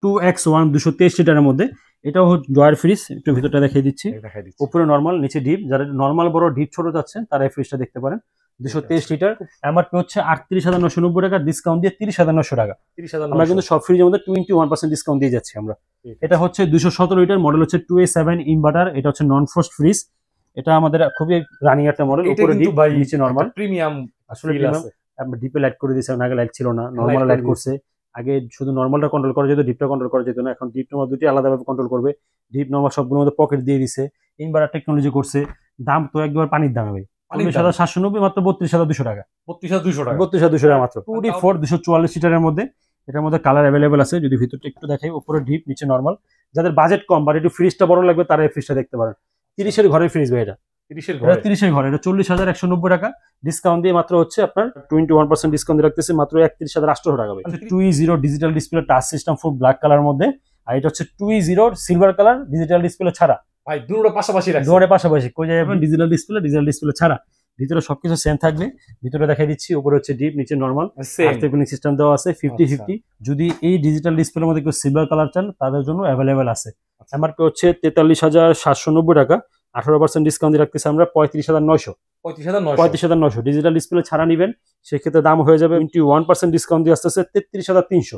2X1 223 লিটারের মধ্যে। এটাও ড্রয়ার ফ্রিজ, একটু ভিতরটা দেখিয়ে দিচ্ছি। উপরে নরমাল, নিচে ডিপ। যারা নরমাল বড় ডিপ ছোট চাচ্ছেন তারা এই ফ্রিজটা দেখতে পারেন। 223 লিটার, এমআরপি হচ্ছে 38,990 টাকা, ডিসকাউন্ট দিয়ে 30,900 টাকা। আমরা কিন্তু সব ফ্রিজের মধ্যে 21% ডিসকাউন্ট দিয়ে যাচ্ছি আমরা। এটা হচ্ছে 217 লিটার, মডেল হচ্ছে 2A7 ইনভার্টার। এটা হচ্ছে নন ফ্রস্ট ফ্রিজ। এটা আমাদের খুবই রানিং একটা মডেল, উপরে ডিপ নিচে নরমাল, প্রিমিয়াম। আসলে ডিপে লাইট করে দিয়েছে, আগে লাইট ছিল না, নরমাল লাইট করছে। আগে শুধু নরমালটা কন্ট্রোল করা যেত, ডিপটা কন্ট্রোল করা যেত না। এখন ডিপ নরমাল দুটি আলাদাভাবে কন্ট্রোল করবে। ডিপ নরমাল সবগুলোর মধ্যে পকেট দিয়ে দিছে, ইনভার্টার টেকনোলজি করছে। দাম তো একবার পানির দাম হবে, 19,790 মাত্র 32,200 টাকা। 32,200 টাকা, 32,200 টাকা মাত্র। 2D4 244 লিটারের মধ্যে। এটার মধ্যে কালার অ্যাভেলেবেল আছে, যদি ভিতরটা একটু দেখাই। উপরে ডিপ নিচে নরমাল। যাদের বাজেট কম বা একটু ফ্রিজটা বড় লাগবে তারা এই ফ্রিজটা দেখতে পারেন। 30-এর ঘরের ফ্রিজ ভাই, এটা 30-এর ঘরে। এটা 40,190 টাকা, ডিসকাউন্ট দিয়ে মাত্র হচ্ছে আপনার 21% ডিসকাউন্ট রাখতেছে, মাত্র 31,800 টাকা। 2E0 digital display touch system full black colour মধ্যে। আর এটা হচ্ছে 2E0 silver colour digital display ছাড়া। ভাই দুটোর পাশাপাশি রাখছি, দুটোর পাশাপাশি কই যাবেন, ডিজিটাল ডিসপ্লে ছাড়া। ভিতরে সবকিছু সেম থাকবে। ভিতরে দেখাই দিচ্ছি, উপরে হচ্ছে ডিপ নিচে নরমাল, স্টেপলিং সিস্টেম দেওয়া আছে 50-50। যদি এই ডিজিটাল ডিসপ্লের মধ্যে কেউ সিলভার কালার চান তাদের জন্য অ্যাভেলেবেল আছে। এমআরপি হচ্ছে 43,790 টাকা, 18% ডিসকাউন্ট দিয়ে রাখতেছি আমরা 35,900। 35,900 ডিজিটাল ডিসপ্লে ছাড়া নিবেন সেক্ষেত্রে দাম হয়ে যাবে 21% ডিসকাউন্ট দিয়ে আসতেছে 33,300।